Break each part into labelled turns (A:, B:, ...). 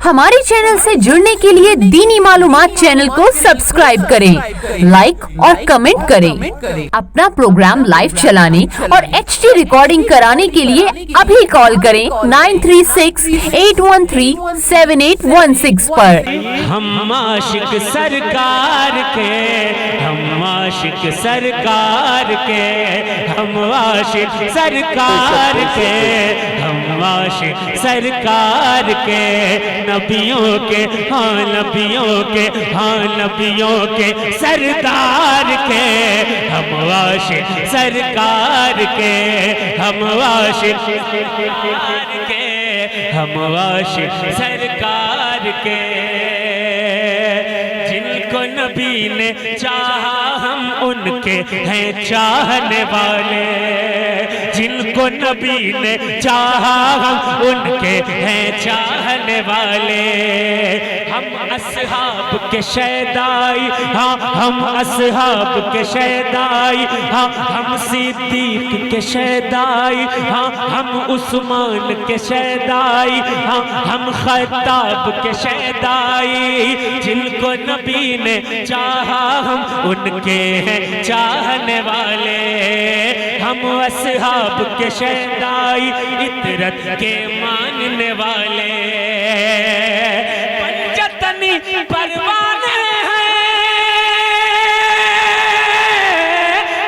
A: हमारे चैनल से जुड़ने के लिए दीनी मालूमात चैनल को सब्सक्राइब करें, लाइक और कमेंट करें। अपना प्रोग्राम लाइव चलाने और HD रिकॉर्डिंग कराने के लिए अभी कॉल करें 9368137816 पर।
B: हम आशिक सरकार के, हम आशिक सरकार के, हम आशिक सरकार के, हम आशिक सरकार के, नबियों के हाँ नबियों के हाँ नबियों के सरदार के, हम आशिक सरकार के, हम आशिक सरकार के, हम आशिक सरकार के। जिनको नबी ने चाहा हम उनके हैं चाहने वाले, जिनको नबी ने चाहा हम उनके हैं चाहने वाले। हम असहाब के शहदाई हाँ हम असहाब के शहदाई हाँ हम सिद्दीक के शहदाई हाँ हम उस्मान के शहदाई हाँ हम खत्ताब के शहदाई। जिनको नबी ने चाहा हम उनके हैं चाहने वाले। हम असहाब के शहदाई इतरत के मानने वाले। पंजतनी परवाने हैं,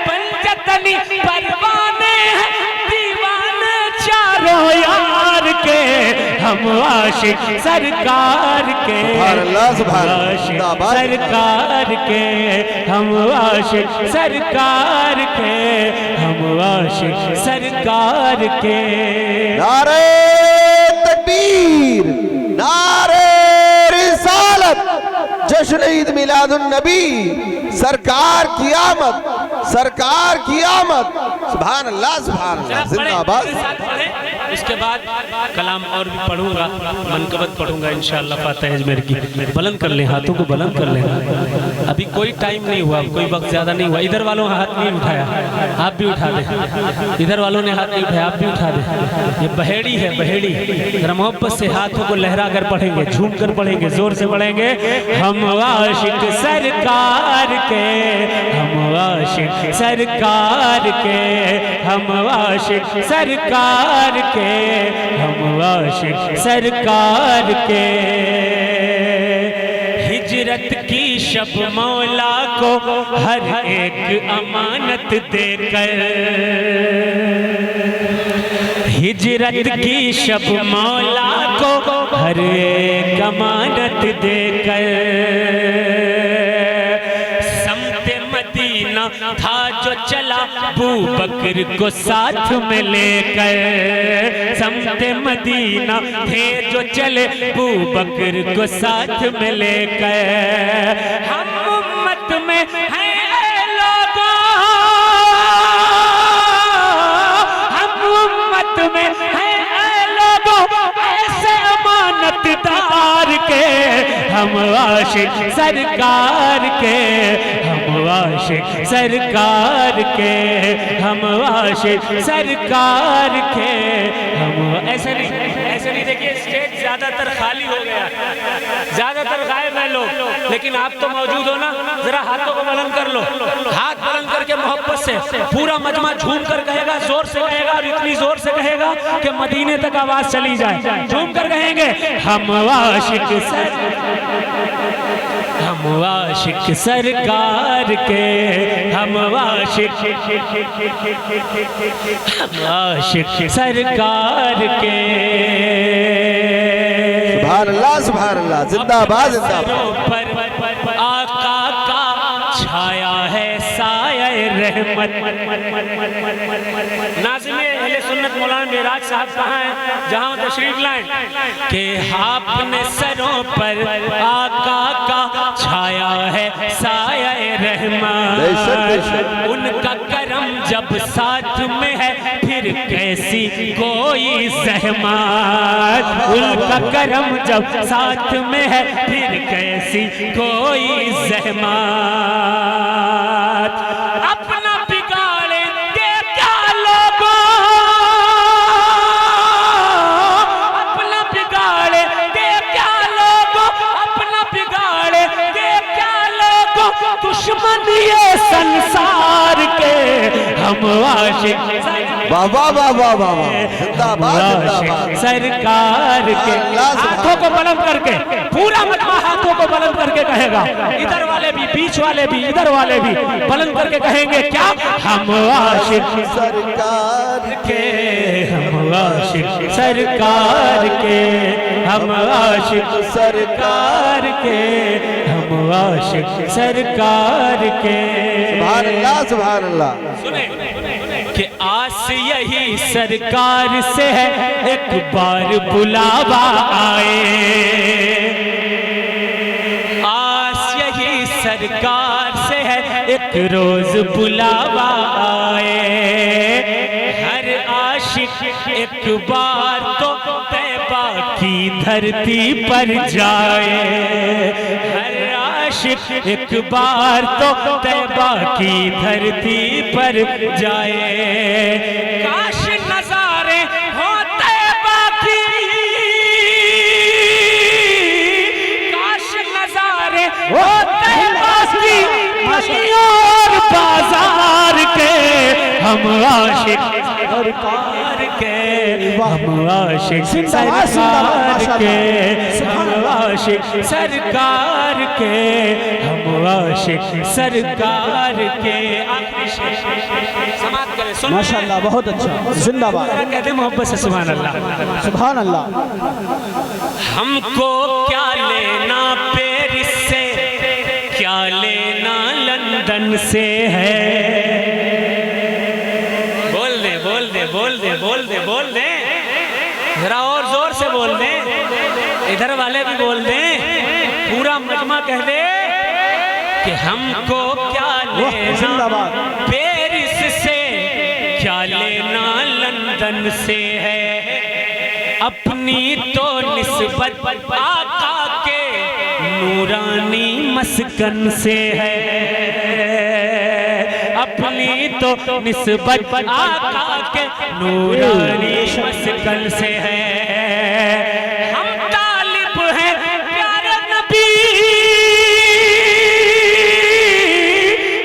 B: पंजतनी परवाने हैं, दीवाने चारों यार के। हम आशिक सरकार के, आशिक सरकार के, हम आशिक सरकार के, हम आशिक सरकार के।
C: नारे तकबीर, नारे रिसालत, जश्न ईद मिलादुन नबी, सरकार की आमद, सरकार की आमद। सुभान अल्लाह सुभान अल्लाह, जिंदाबाद।
B: इसके बाद कलाम और भी पढ़ूंगा, मनकबत पढ़ूंगा इंशाअल्लाह। फातिहा अजमेर की बुलंद कर लें, हाथों को बुलंद कर लें। अभी कोई टाइम नहीं हुआ, कोई वक्त ज्यादा नहीं हुआ। इधर वालों ने हाथ नहीं उठाया, आप भी उठा दें। इधर वालों ने हाथ नहीं उठाया, आप भी उठा दें। ये बहेड़ी है, बहेड़ी। जरा मोहब्बत से हाथों को लहरा कर पढ़ेंगे, झूम कर पढ़ेंगे, जोर से पढ़ेंगे। हम आशिक सरकार के, हम आशिक सरकार के, हम आशिक सरकार के, हम आशिक सरकार के। हिजरत की शब मौला को हर एक अमानत देकर, हिजरत की शब मौला को हर एक अमानत देकर। था जो चला अबू बकर को साथ में लेकर, समते मदीना थे जो चले अबू बकर को साथ में लेकर। हम उम्मत में हैं लोगों, हम उम्मत में हैं लोगों ऐसे अमानतदार के। हम आशिक सरकार के, हम आशिक सरकार के, हम आशिक सरकार के। हम ऐसे नहीं देखिए, स्टेज ज्यादातर खाली हो गया, ज्यादातर गायब है लोग, लेकिन आप तो मौजूद हो ना। जरा हाथों को बुलंद कर लो, हाथ बुलंद करके मोहब्बत से पूरा मजमा झूम कर कहेगा, जोर से कहेगा, और इतनी जोर से कहेगा कि मदीने तक आवाज चली जाए। झूम कर कहेंगे हम आशिक हम आशिक सरकार के, हम आशिक सरकार के।
C: सुभान अल्लाह सुभान अल्लाह, जिंदाबाद जिंदाबाद।
B: आका का छाया है साया रहमत। नाज़िम अहले सुन्नत मौलाना मेराज साहब कहाँ हैं, जहाँ तशरीफ लाएं कि आपने सरों पर आका का छाया है साया रहमत। उनका करम जब साथ में है फिर कैसी कोई सहमत। उनका करम जब साथ में है फिर कैसी कोई सहमत। अपना बिगाड़ेंगे क्या लोगों, अपना बिगाड़ेंगे क्या हम आशिक
C: वाह वाह वाह वाह वाह वाह, जिंदाबाद जिंदाबाद।
B: सरकार के। हाथों को बुलंद करके पूरा मजमा हाथों को बुलंद करके कहेगा, इधर वाले भी, बीच वाले भी, इधर वाले भी बुलंद करके कहेंगे क्या? हम आशिक
C: सरकार
B: के, हम आशिक सरकार के, हम आशिक सरकार के, हम आशिक सरकार के।
C: सुभान अल्लाह सुभान अल्लाह।
B: सुने कि आस यही सरकार से है एक बार बुलावा आए, आस यही सरकार से है एक रोज बुलावा आए। हर आशिक एक बार तो तैबा की धरती पर जाए, हर आशिक एक बार तो तैबा की धरती पर जाए। काश नजारे हो तैबा की, काश नजारे हो तैबा की और बाजार के। हम आशिक सरकार के, हम आशिक सरकार के, हम आशिक सरकार के, हम आशिक सरकार के। समाप्त करें। सुन
D: माशाअल्लाह, बहुत अच्छा, जिंदाबाद।
B: कहते मोहब्बत से सुभान अल्लाह
D: सुभान अल्लाह।
B: हमको क्या लेना पेरिस से, क्या लेना लंदन से है। बोल दे बोल दे बोल दे बोल दे बोल दे, जरा और जोर से बोल दे, इधर वाले भी बोल दे, पूरा मजमा कह दे कि हमको क्या लेना पेरिस से, क्या लेना लंदन से है। अपनी तो निस्बत आका के नूरानी मस्कन से है, अपनी तो निस्बत आका के नूरानी मस्कन से है। हम तालिब हैं प्यारे नबी,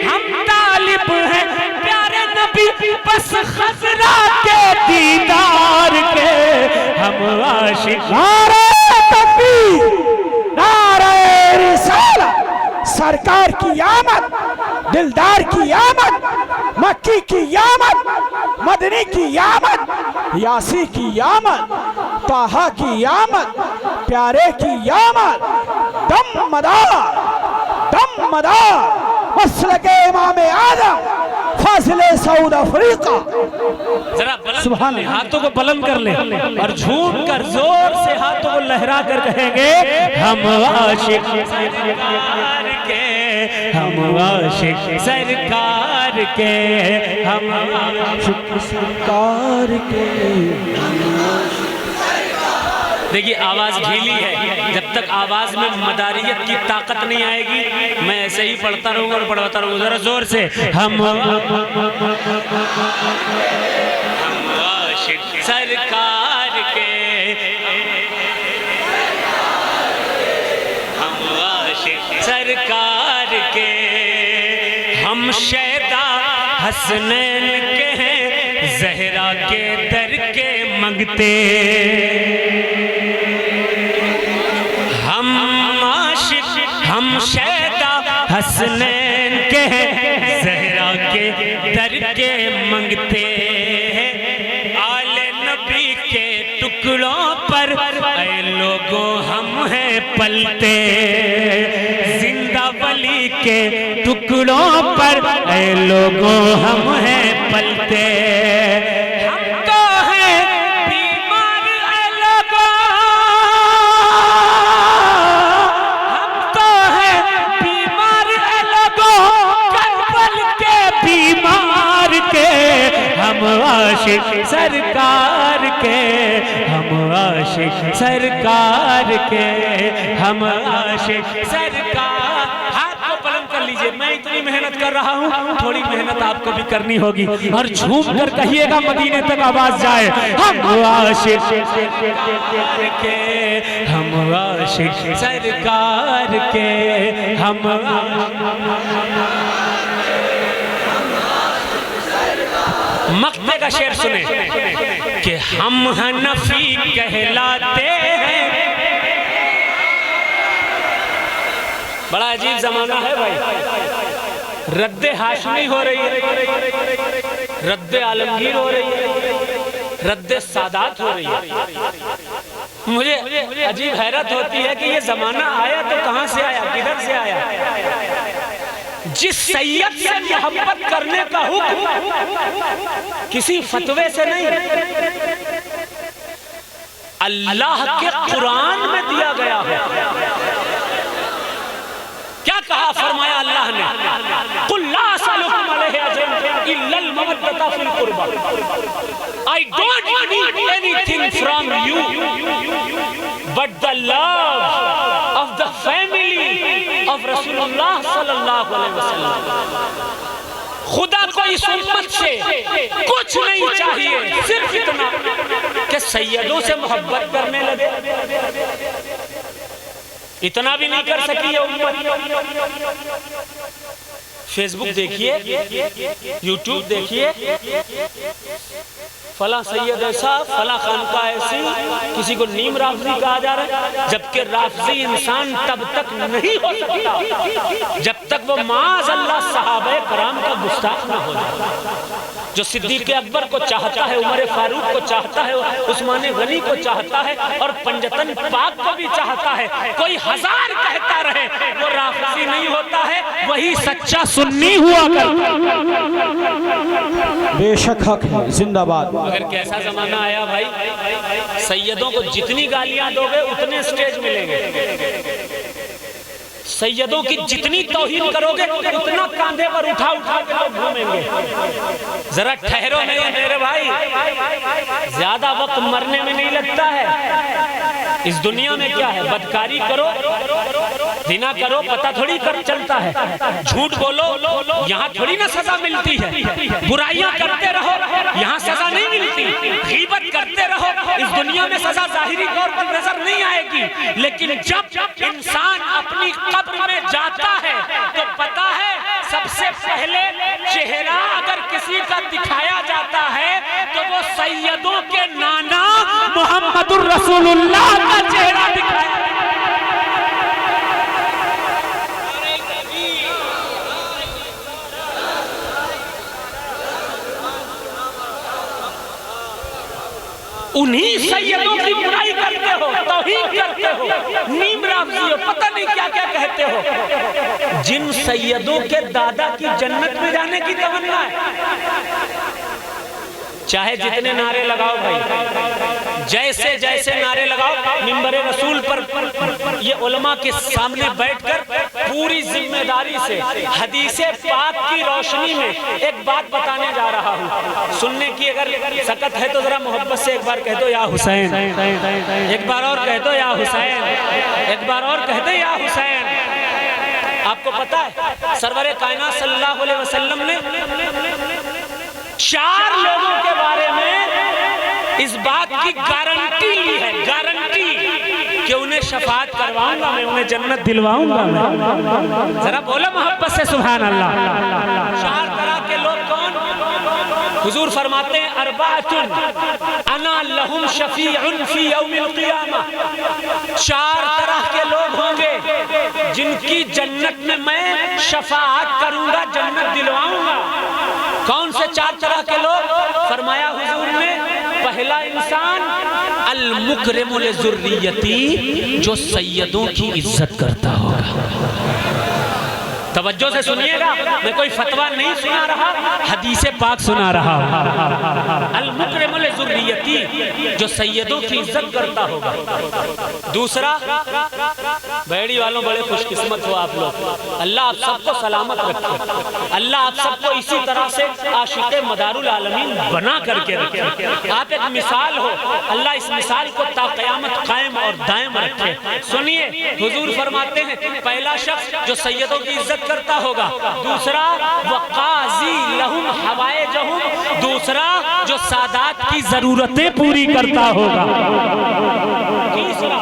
B: हम तालिब हैं प्यारे नबी बस खजरा के दीदार के। हम आशिक
D: नारे तकबीर, नारे रिसालत, सरकार की आमद, दिलदार की आमद, मक्की की आमद, मदनी की आमद, यासी की आमद, ताहा की आमद, प्यारे की आमद। दम मदार मसलके इमाम आदम फासिले सऊद अफ्रीका।
B: जरा सुभान अल्लाह, हाथों को बुलंद कर ले और झूम कर जोर से हाथों को लहरा कर कहेंगे हम आशिक सरकार के, हम आशिक सरकार के, हम आशिक सरकार के। देखिए आवाज ढीली है, जब तक आवाज में मदारियत की ताकत नहीं आएगी मैं ऐसे ही पढ़ता रहूंगा और पढ़वाता रहूंगा। जरा जोर से हम आशिक सरकार के, हम आशिक सरकार के। हम शैदा हसनैन के हैं जहरा के दर के मंगते, हम शैदा हसनैन के हैं जहरा के दर के मंगते। आले नबी के टुकड़ों पर ऐ लोगों हम हैं पलते, जिंदा वली के टुकड़ों पर ऐ लोगों हम हैं पलते। हम तो हैं बीमार ऐ लोगों, हम आशिक सरकार के, हम आशिक सरकार के, हम आशिक सरकार। हाथ को बुलंद कर लीजिए, मैं इतनी मेहनत कर रहा हूँ, थोड़ी मेहनत आपको भी करनी होगी और झूम कर कहिएगा मदीने तक आवाज जाए। हम आशिक सरकार के, हम आशिक सरकार के, हम मक्ते का शेर सुने कि हम हनफी कहलाते हैं। बड़ा अजीब जमाना है भाई। रद्दे हाशमी हो रही है, रद्दे आलमगीर हो रही है, रद्दे सादात हो रही है। मुझे अजीब हैरत होती है कि ये जमाना आया तो कहां से आया, किधर से आया। जिस सैयद से मोहब्बत करने का हुक्म किसी फतवे से नहीं, अल्लाह के कुरान में दिया गया है। क्या कहा, फरमाया अल्लाह ने, कुल ला असअलुकुम अलैहि अजरन इल्लल मवद्दता फिल कुर्बा, I don't need anything from you but the love of the family of रसूलुल्लाह सल्लल्लाहु अलैहि वसल्लम। खुदा को इस उम्मत से कुछ नहीं चाहिए, सिर्फ इतना कि सैयदों से मोहब्बत करने लगे। इतना भी नहीं कर सकी ये उम्मत। फेसबुक देखिए, यूट्यूब देखिए, फला सैयद ऐसा, फला खानका ऐसी, किसी को नीम राफजी कहा जा रहा है, जबकि राफजी इंसान तब तक नहीं हो सकता जब तक वो माज़ अल्लाह सहाबे कराम का गुस्ताख ना हो जाए। जो सिद्दीक़ अकबर को चाहता है, उमर फारूक को चाहता है, उस्मान गनी को चाहता है और पंजतन पाक को भी चाहता है। कोई हजार कहता रहे, वो राफजी नहीं होता है, वही सच्चा सुन्नी हुआ करता।
D: बेशक हक है, जिंदाबाद।
B: मगर कैसा जमाना आया भाई, सैयदों को जितनी गालियां दोगे उतने स्टेज मिलेंगे, सैयदों की जितनी तौहीन करोगे उतना कांधे पर उठा उठा के लोग घूमेंगे। जरा ठहरो मेरे भाई, ज्यादा वक्त मरने में नहीं लगता है। इस दुनिया में क्या है, बदकारी करो, जिना करो, पता थोड़ी कर चलता है। झूठ बोलो, यहाँ थोड़ी ना सजा मिलती है। बुराइयां करते रहो, यहाँ सजा नहीं मिलती। गीबत करते रहो, इस दुनिया में सजा जाहिरी तौर पर नजर नहीं आएगी। लेकिन जब इंसान अपनी कब्र में जाता है तो पता है सबसे पहले चेहरा अगर किसी का दिखाया जाता है तो वो सैयदों के नाना मोहम्मदुर रसूलुल्लाह का चेहरा दिखाया। उन्हीं सैयदों की बुराई करते हो, तौहीन करते हो, नीम राफजी हो, पता नहीं क्या क्या कहते हो। जिन सैयदों के दादा की जन्नत में जाने की तमन्ना है, चाहे जितने नारे लगाओ भाई, जैसे जैसे नारे लगाओ, मिंबर रसूल पर ये उलमा के सामने बैठकर पूरी जिम्मेदारी से हदीसे पाक की रोशनी में एक बात बताने जा रहा हूँ। सुनने की अगर सकत है तो जरा मोहब्बत से एक बार कह दो या हुसैन, एक बार और कह दो या हुसैन, एक बार और कह दो या हुसैन। आपको पता है सरवरे कायनात सल्लल्लाहु अलैहि वसल्लम ने 4 लोगों के बारे में इस बात की गारंटी ली है, गारंटी कि उन्हें शफाअत करवाऊंगा मैं, उन्हें जन्नत दिलवाऊंगा मैं। जरा बोलो मोहब्बत से सुभान अल्लाह। 4 तरह के लोग कौन? हुजूर फरमाते हैं अरबातुन अना लहुम शफीउन फी यौमिल क़ियामा। 4 तरह के लोग होंगे जिनकी जन्नत में मैं शफाअत करूंगा, जन्नत दिलवाऊंगा। कौन से 4 तरह के लोग? फरमाया हुजूर ने, पहला इंसान अल मुकरिमु लिज़ुर्रियती, जो सैयदों की इज्जत करता होगा। तवज्जो से सुनिएगा, मैं कोई फतवा नहीं सुना रहा, हदीसे पाक सुना रहा हूं। अल मुकरिमु लिज़ुर्रियती, जो सैयदों की इज्जत करता होगा। दूसरा, बैड़ी वालों बड़े खुशकिस्मत हो आप लोग, अल्लाह आप सबको सलामत रखे, अल्लाह आप सबको इसी तरह से आशिक़े मदारुल आलमीन बना करके रखे। आप एक मिसाल हो, अल्लाह इस मिसाल को ता क़यामत कायम और दायम रखे। सुनिए, हुजूर फरमाते हैं पहला शख्स जो सैयदों की इज्जत करता होगा, दूसरा वक़ाज़ी लहुम हवाइजहुम, दूसरा जो सादात की जरूरतें पूरी करता होगा, तीसरा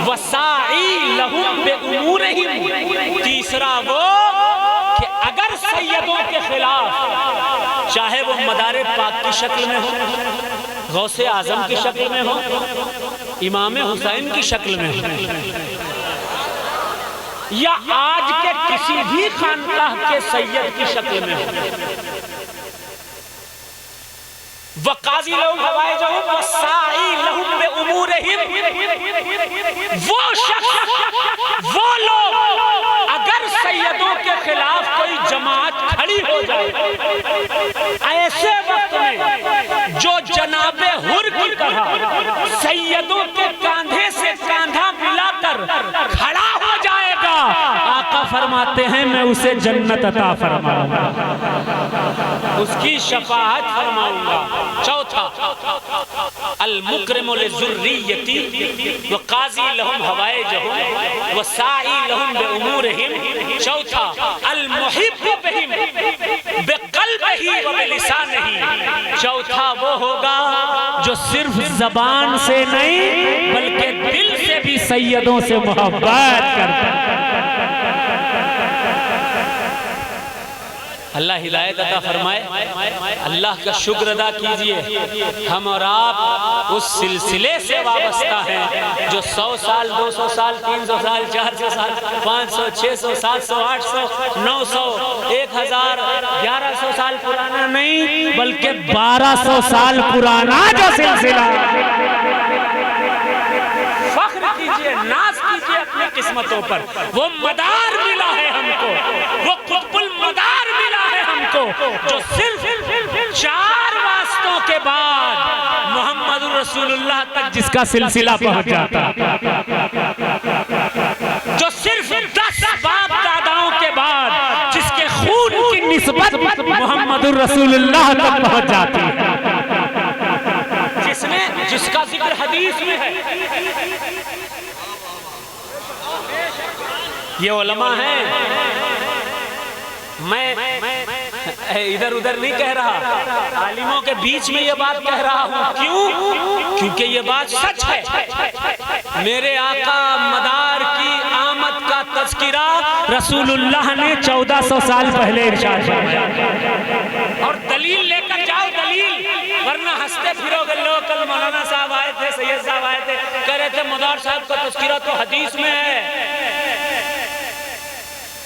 B: वसाई लहुम बिउमूरिहिम, तीसरा वो कि अगर अगर सैयदों के खिलाफ, चाहे वो मदारे पाक की शक्ल में हो, गौसे आजम की शक्ल में हो, इमाम हुसैन की शक्ल में हो, या आज के किसी भी खानकाह के सैयद की शक्ल में हो, वकाज़ी लहुम हवाइजहुम वसाई लहुम बिउमूरिहिम, वो शख्स, वो लोग अगर सैयदों के खिलाफ कोई जमात खड़ी हो जाए, ऐसे वक्त में जो जनाबे हुर की तरह सैयदों के कांधे से कांधा मिलाकर खड़ा हो जाएगा, आका फरमाते हैं मैं उसे जन्नत अता फरमाऊंगा, उसकी शफाअत फरमाऊंगा। चौथा, अल मुकरिमु लिज़ुर्रियती व काज़ी लहुम हवाइजहुम व साई लहुम बिउमूरिहिम। चौथा, अल मुहिब्बु बिहिम बिक़ल्बिही व बिलिसानिही। चौथा वो होगा जो सिर्फ जबान से नहीं बल्कि दिल से भी सैयदों से मोहब्बत करता है। अल्लाह हिदायत अता फरमाए। अल्लाह का शुक्र अदा कीजिए, हम और आप उस सिलसिले से वाबस्ता हैं जो 100 साल, 200 साल, 300 साल, 400 साल, 500, 600, 700, 800, 900, 1000, 1100 साल पुराना नहीं बल्कि 1200 साल पुराना जो सिलसिला। फख्र कीजिए, नाज कीजिए अपनी किस्मतों पर। वो मदार मिला है हमको, वो कुतुबुल मदार मिला है हमको, जो सिर्फ 4 वास्तों के बाद मोहम्मद रसूलुल्लाह तक जिसका सिलसिला पहुंच जाता, जो सिर्फ 10 बाप दादाओं के बाद जिसके खून की निस्बत मोहम्मद रसूलुल्लाह तक पहुंच जाती है, जिसका जिक्र हदीस में है। ये उलमा हैं, मैं इधर उधर नहीं कह रहा, आलिमों के बीच में ये बात कह रहा हूँ। क्यों? क्योंकि ये बात सच है। मेरे आका मदार की आमद का तज़किरा रसूलुल्लाह ने 1400 साल पहले इरशाद फरमाया। और दलील लेकर जाओ, दलील, वरना हंसते फिरोगे लोग। कल मौलाना साहब आए थे, सैयद साहब आए थे, कह रहे थे मदार साहब का तज़किरा तो हदीस में है।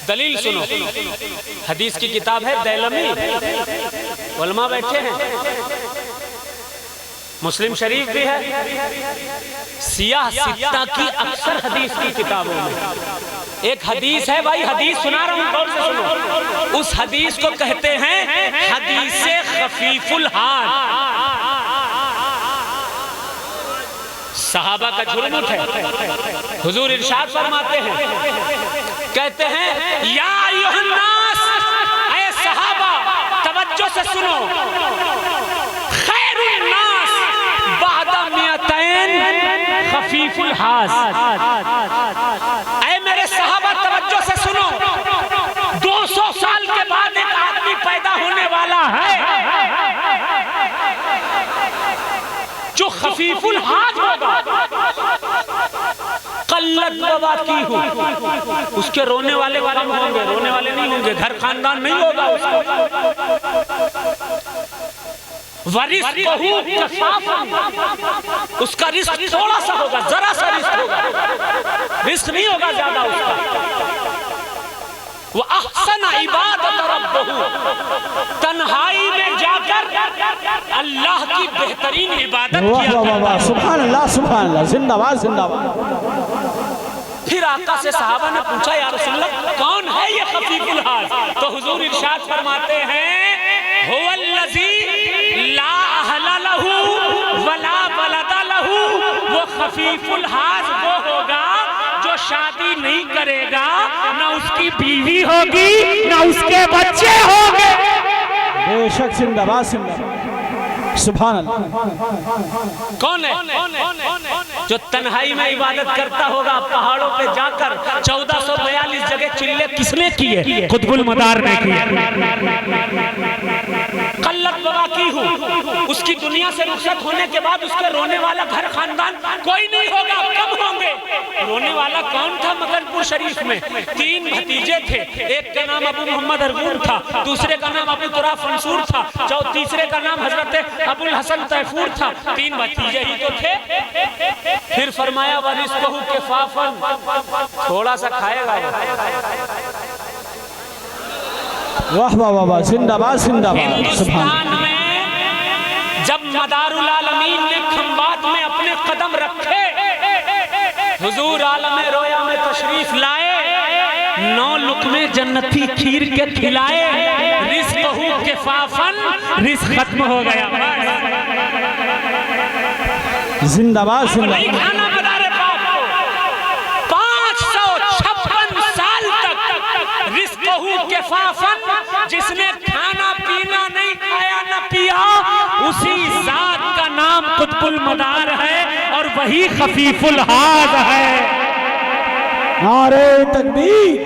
B: दलील सुनो, हदीस की किताब है दैलमी, उलमा बैठे हैं, मुस्लिम शरीफ भी है, सियाह सित्ता की अक्सर हदीस की किताबों में एक हदीस है। भाई हदीस सुना रहा हूं, गौर से सुनो। उस हदीस को कहते हैं हदीसे खफीफुल हाथ। सहाबा का जुर्म है। हुजूर इरशाद फरमाते हैं, कहते हैं या अय्युहन्नास, ऐ सहाबा तवज्जो से सुनो, खैरुन नास बअदा मियतैन खफीफुल हास। ऐ मेरे सहाबा तवज्जो से सुनो, 200 साल के बाद एक आदमी पैदा होने वाला है जो खफीफुल हाथ होगा, कल्लत बवा की हो, उसके रोने वाले कम होंगे, रोने वाले नहीं होंगे, घर खानदान नहीं होगा उसका। उसका रिस्क थोड़ा सा होगा, जरा सा रिस्क होगा, रिस्क नहीं होगा ज्यादा उसका। वो अहसन इबादत रब्बहू, तन्हाई में जाकर अल्लाह की बेहतरीन इबादत किया करता है।
D: सुभान अल्लाह, सुभान अल्लाह, जिंदाबाद जिंदाबाद।
B: फिर आका से सहाबा ने पूछा, या रसूलल्लाह कौन है ये खफीफुल हास? तो हुजूर इरशाद फरमाते हैं, हुवल्लज़ी ला अहला लहू वला वलदा लहू। वो खफीफुल हास वो होगा जो शादी नहीं करेगा, ना उसकी बीवी होगी, ना उसके बच्चे होंगे।
D: बेशक, जिंदाबाद जिंदाबाद, सुभान अल्लाह।
B: कौन है? जो तन्हाई में इबादत करता होगा, पहाड़ों पे जाकर 1442 जगह चिल्ले किसने किए? कुतुबुल मदार ने किए। कल्लत बवा की बकी हूँ, उसकी दुनिया से रुखसत होने के बाद उसके रोने वाला घर खानदान कोई नहीं होगा। कब होंगे? रोने वाला कौन था? मकनपुर शरीफ में 3 भतीजे थे। एक का नाम अबू मोहम्मद अरगून था, दूसरे का नाम अबू तुराफ मंसूर था, तीसरे का नाम हजरत अबुल हसन तैफूर था। 3 भतीजे ही तो थे। फिर फरमाया वरिस्कहु किफाफन, थोड़ा सा खाएगा।
D: वाह वाह वाह वाह, जिंदाबाद जिंदाबाद।
B: हिंदुस्तान में जब मदारुल आलमीन ने खंबात में अपने कदम रखे, हुजूर आलमे रोया में तशरीफ लाए, 9 लुक़मे जन्नती खीर के खिलाए, रिज़्क़हु किफ़ाफ़न, रिज़्क़ खत्म हो गया।
D: जिंदाबाद
B: नहीं खाना मदारे पाक को 556 साल तक रिज़्क़हु किफ़ाफ़न, जिसने खाना पीना नहीं खाया न पिया, उसी जात का नाम कुतुबुल मदार है और वही खफीफुल हाद है।
D: नारे तकबीर,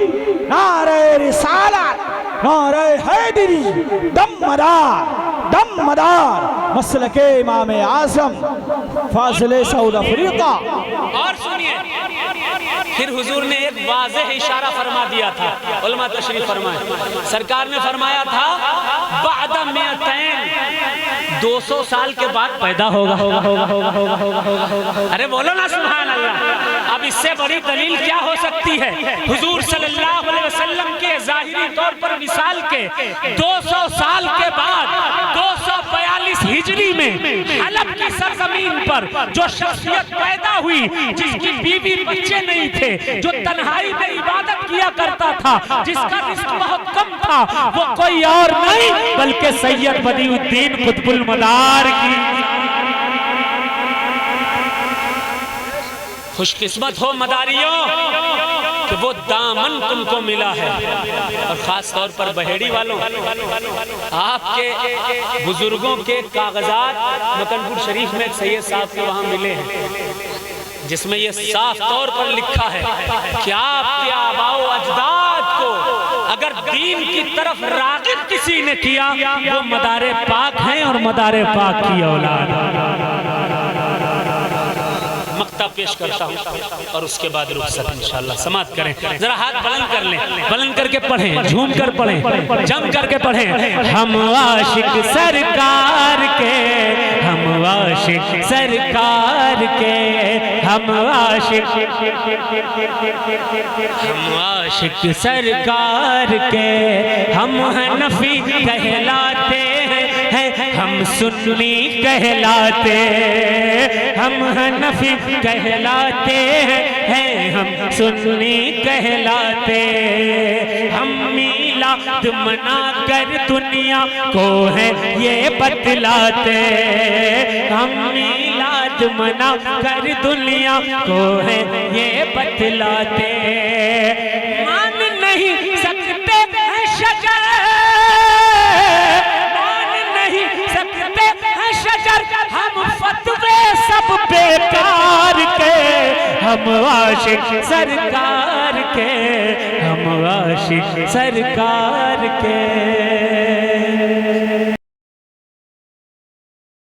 D: नारे रिसालत, नारे हैदरी, दम मदार मसलके इमाम आज़म फाज़िले सऊद अफ्रीका।
B: और सुनिए, फिर हुजूर ने एक वाज़ेह इशारा फरमा दिया था, उलमा तशरीफ फरमाए। सरकार ने फरमाया था बाद में 200 साल के बाद पैदा होगा। अरे बोलो ना सुभान अल्लाह। अब इससे बड़ी दलील क्या हो सकती है? हुजूर सल्लल्लाहु अलैहि वसल्लम के ज़ाहिरी तौर पर विसाल के 200 साल के बाद 242 हिजरी में हलब की सरजमीन पर जो शख्सियत पैदा हुई, जिसकी बीवी बच्चे नहीं थे, जो तन्हाई में इबादत किया करता था, जिसका रिस्क बहुत कम था, वो कोई और नहीं बल्कि सैयद बदिउद्दीन कुतुबुल मदार की। खुशकिस्मत हो मदारियों कि वो दामन तुमको मिला है। और खास तौर पर बहेड़ी वालों, आपके बुजुर्गों के कागजात मकनपुर शरीफ में सैयद साहब के वहाँ मिले हैं, जिसमें ये साफ तौर पर लिखा है कि आपके आबाओ अजदाद को अगर दीन की तरफ रागिब किसी ने किया, वो मदारे पाक हैं और मदारे पाक की औलाद। मक्ता पेश करता हूँ और उसके बाद रुखसत इंशाअल्लाह समाप्त करें। जरा हाथ बुलंद कर लें, बुलंद करके पढ़ें, झूम कर पढ़ें, जम करके पढ़ें। हम आशिक सरकार के, हम आशिक सरकार के, हम आशिक सरकार के, हम हनफी कहलाते हैं, हम सुन्नी कहलाते, हम हनफी कहलाते हैं, हम सुन्नी कहलाते, हम मीलाद मना कर दुनिया को है ये बतलाते, हम मीलाद मना कर दुनिया को है ये बतलाते। मान नहीं सकते हैं शजर, हम फतवे सब बेकार के, हम आशिक सरकार के, हम आशिक सरकार के।